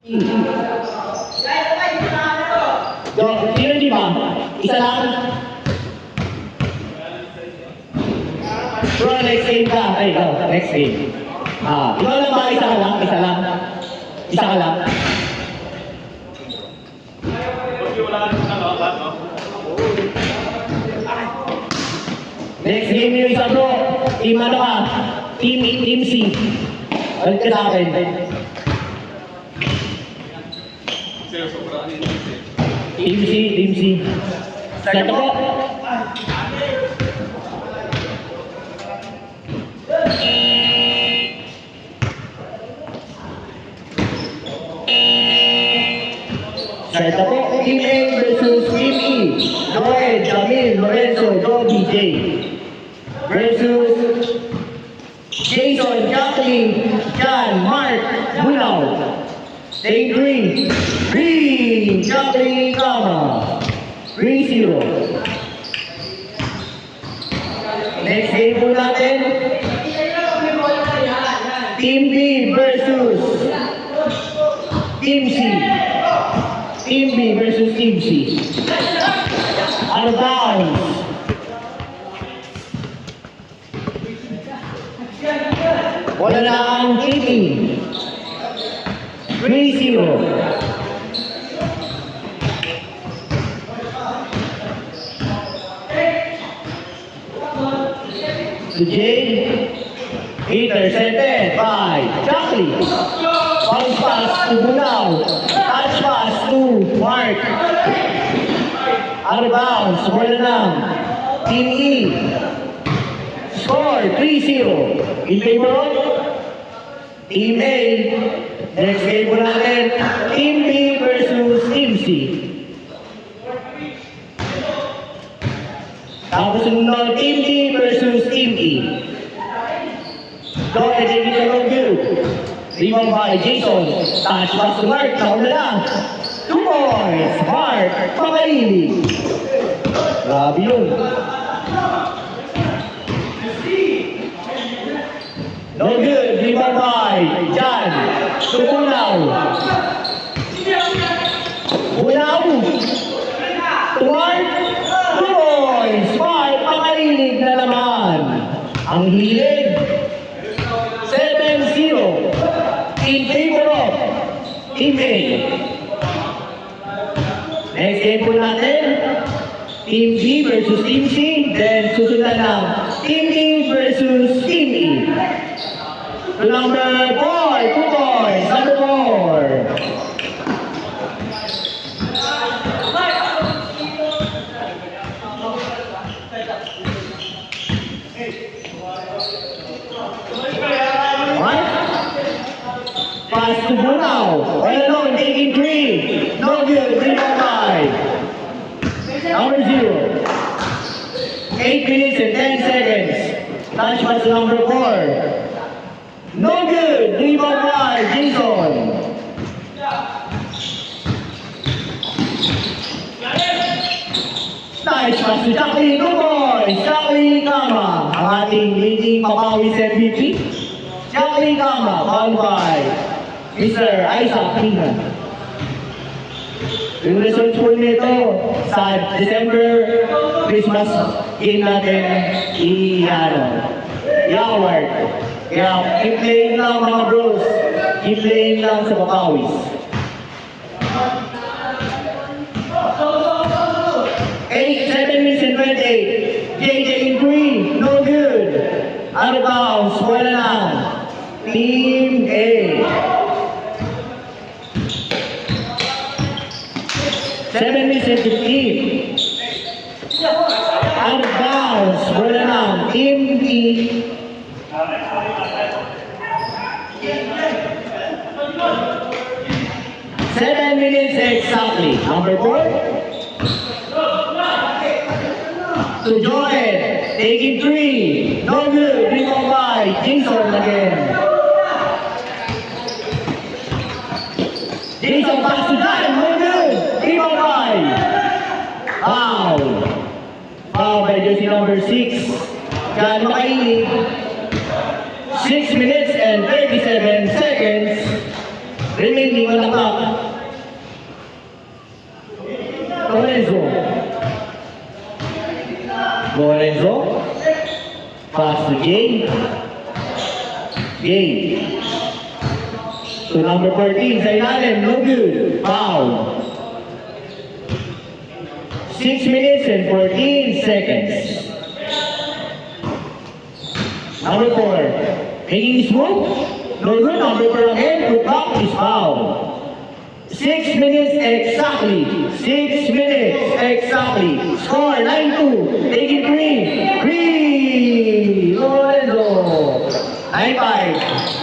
Sino di ba? Isa lang. Bro, next game ka. Ay, ikaw, next game. Ikaw lang ba? Isa ka lang? Isa lang? Isa ka lang? Next game yung isa bro. Team ano ka? Team C. Balik ka sa akin. Team C. Start ako. Start ako. Team A versus Team E. Joel, Jamil, Lorenzo, Dobby, Jay. Versus Jason, Jacqueline, John, Mark, Bunaw. Team Green, Jacqueline, Kama. 3-0. Next game po natin. Team B versus Team C. Team B versus Team C. Out of bounds. Wala na ang team. 3-0. To Jay. Intercepted by Jacqueline. Bounce pass to Bunaw. Touch pass to Mark. Out of bounds. Wala na. Team E. Score 3-0. In favor of Team A. Next game po natin. Team B versus Team C. Tapos sunod, Team D versus Team E. Go ahead, take it along you. Rebound by Jason. Touch pass to Mark. Nauna lang. 2 points. Mark Pakaili. Grabe yun. No good. Rebound by John. Bunaw. Bunaw. To Mark. 2 points. Mark Pakaili na naman. Ang hilig. 7-0. In favor of Team A. Next game po natin. Team B versus Team C. Then susundan ng Team E versus Team E. Number 4, 2 points. Number 4. Pass to Bunaw. All alone, taking 3. No good. 3-5. Number 0. 8 minutes and 10 seconds. Touch pass to number 4. No good. 3-5. Jason. Nice pass to Jacqueline. Good boys. Jacqueline Kama. Ang ating leading Papawis MVP. Jacqueline Kama. Followed by Mr. Isaac Pingan. Yung results po nito sa December Christmas game natin i-award. Kaya i-playing lang mga bros. I-playing lang sa Papawis. 7 minutes and 28. JJ in 3. No good. Out of bounds. Wala lang. Team A. 7 minutes and 15. Out of bounds. Wala lang. Team B. 7 minutes exactly. Number 4. To Joel. Taking 3. No good. Rebound by Jason again. Jason pass to John. No good. Rebound by. Foul. Foul by jersey number 6. John Makaili. 6 minutes and 37 seconds. Remaining remaining on the clock. Lorenzo. Lorenzo. Pass to Jay. Jay. To number 14, sa ilalim, no good. Foul. 6 minutes and 14 seconds. Number 4, making his move. No good. Number 4 again. Good block is foul. 6 minutes exactly. 6 minutes exactly. Score 9-2. Taking 3. Lorenzo. 9-5.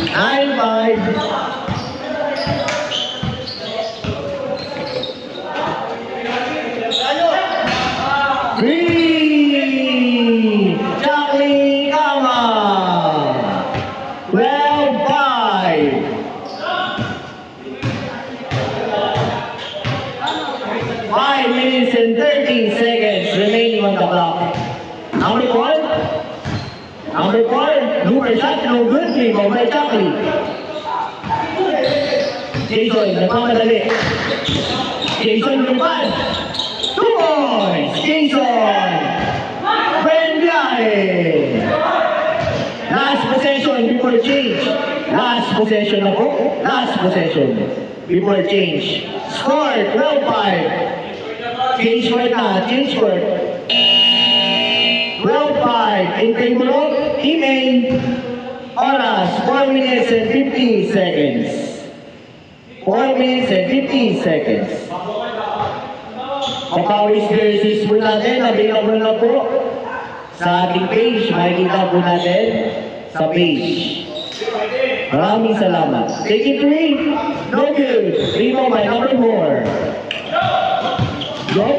9-5. Jacqueline Kama. 12-5. 5 minutes and 13 seconds remaining on the clock. Number 4. Number 4. Looper shot. No good. Rebound by Jacqueline. Jason. Nagmamadali. Jason lumipad. 2 points. Jason. Last possession before change. Last possession na po. Last possession before change. Score 12-5. Change court na. Change court. 12-5 in favor of Team A. Oras 4 minutes and 50 seconds. 4 minutes and 50 seconds. Kapawis jerseys po natin. Available na po sa ating page. Makikita po natin sa page. Maraming salamat. Take it 3. No good. Rebound by number 4. Go.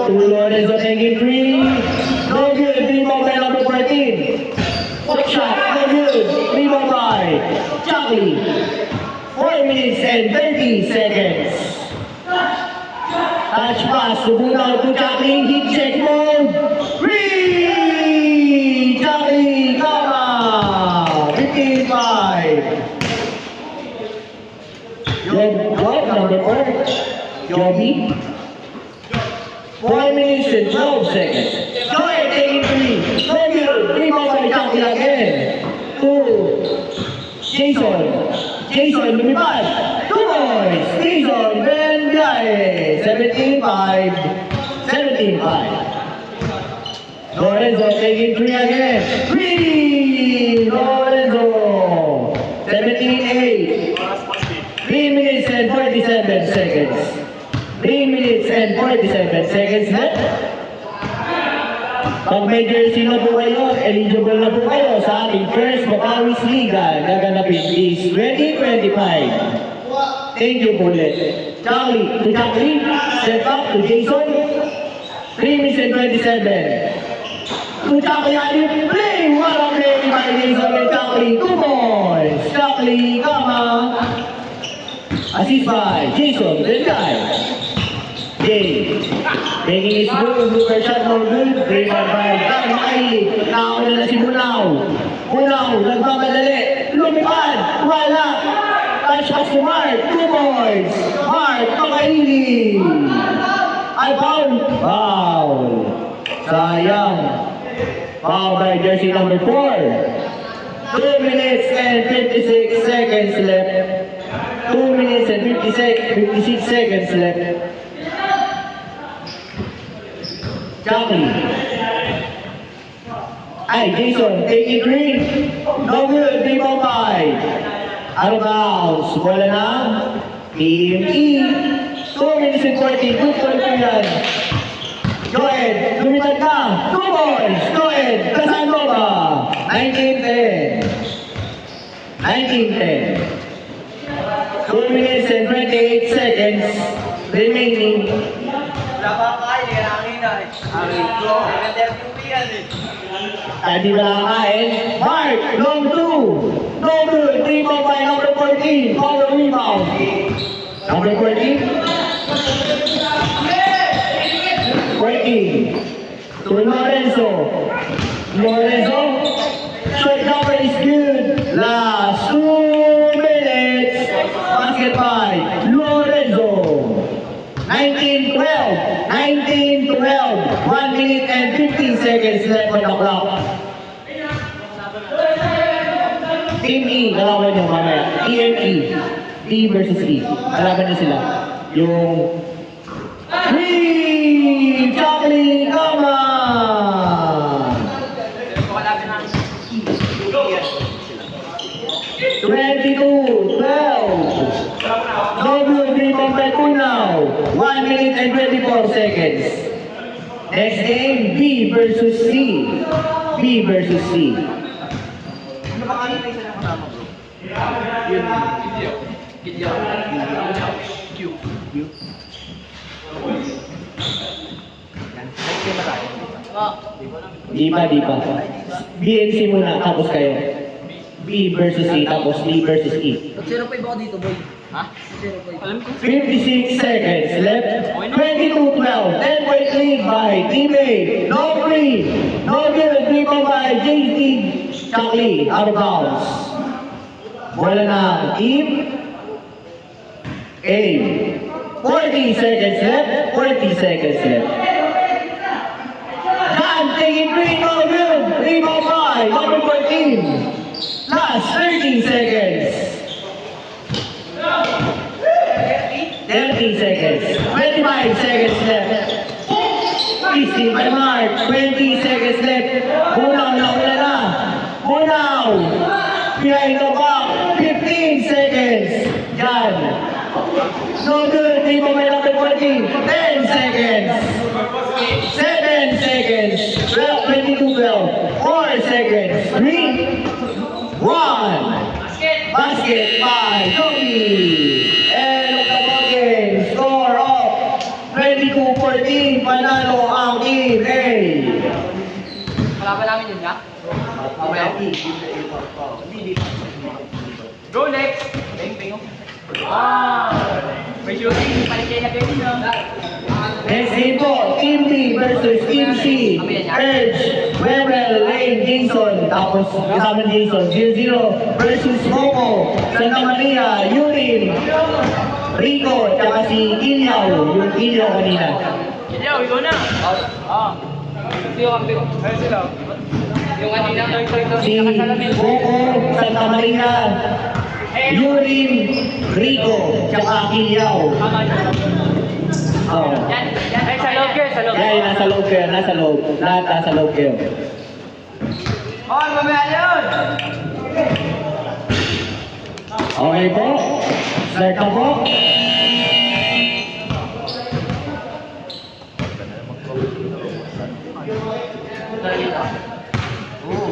To Lorenzo, take it 3. No good. Rebound by number 14. Hook shot. No good. Rebound by Jacqueline. 4 minutes and 30 seconds. Touch pass to Bunaw to Jacqueline. Hit check mode. Jacqueline Kama. 15-5. Job number 4. Joby. 4 minutes and 12 seconds. Joy taking 3. No good. Rebound by Jacqueline again. 2. Jason lumipad. 2 points. Jason Bengae. 17-5. 17-5. Lorenzo taking 3 again. 3. Lorenzo. 17-8. 3 minutes and 47 seconds. 3 minutes and 47 seconds left. Pag may jersey na po kayo, eligible na po kayo sa ating first Bacawis Liga gaganapin is 2025. Thank you po ulit. Charlie to Jacqueline, set up to Jason. 3 minutes and 27. To Jacqueline, play! What a play by Jason and Jacqueline. 2 points. Jacqueline Kama. Assist by Jason, then guy. Jay. Taking his move, Looper shot no good. Rebound by Dan Makaili. Nauna na si Bunaw. Bunaw, nagmamadali. Lumipad. Wala. Touch pass to Mark. 2 points. Mark Makaili. Ay, foul. Foul. Sayang. Foul by jersey number 4. 2 minutes and 56 seconds left. 2 minutes and 56 seconds left. Jacqueline. Ay, Jason, take it 3. No good, rebound by. Out of bounds. Wala na. Team E. 2 minutes and 40. Good point po yan. Joed, lumitad ka. 2 points. Joed, Casanova. 19-10. 19-10. 2 minutes and 28 seconds remaining. Tadi balakain. Mark, long 2. No good. Rebound by number 14. Power rebound. Number 14. 14. To Lorenzo. Lorenzo. Short cover is good. Last 2 minutes. Basket by Lorenzo. 19-12. 19-12. 1 minute and 15 seconds left on the clock. Team E, kalaban nyo mamaya. TME. T versus E. Kalaban nyo sila. Yung... Three! Chocolate, come on! 22-12. No good rebound by Punaw. 1 minute and 24 seconds. Next game, B versus C. B versus C. Ano ba kanina isa na kasama, bro? Yun. Kilyaw. Q. Yan. Next game ba tayo? Di pa. BNC muna, tapos kayo. B versus C, tapos D versus E. 0.5 ako dito, boy. Ha? 0.5. Alam ko. 56 seconds left. 22-12. 10-point lead by Team A. No free. No good. Rebound by JT Chuckley. Out of bounds. Bola na Team A. 40 seconds left. 40 seconds left. John taking three. No good. Rebound by number 14. Last 30 seconds. 30 seconds. 25 seconds left. 50 by Mark. 20 seconds left. Bunaw na wala na. Bunaw. Behind the back. 15 seconds. Yan. No good. Di mo may number 14. 10 seconds. 7 seconds. 22-12. 4 seconds. 3, 1. Basket by Yogi. And the ball game. Score of 22-14. Panalo ang Team A. Kalaban namin yun, ya? Go next! Ping. May shooting. Palikay na kayo nyo. Next game po, Team B versus Team C. Edge, Webel, Lane, Jason. Tapos kasama ni Jason. 0-0 versus Momo, Santa Maria, Yurin, Rico, tsaka si Kilyaw. Yung Kilyaw kanina. Kilyaw, ikaw na! Sino kang bigo? Ayun sila. Yung kanina. Si Momo, Santa Maria, Yurin, Rico, tsaka Kilyaw. Oh. Yan. Ay, sa loob kayo, sa loob. Yan, nasa loob kayo, nasa loob. Lahat nasa loob kayo. Mamaya yun! Okay po. Start na po. Oo.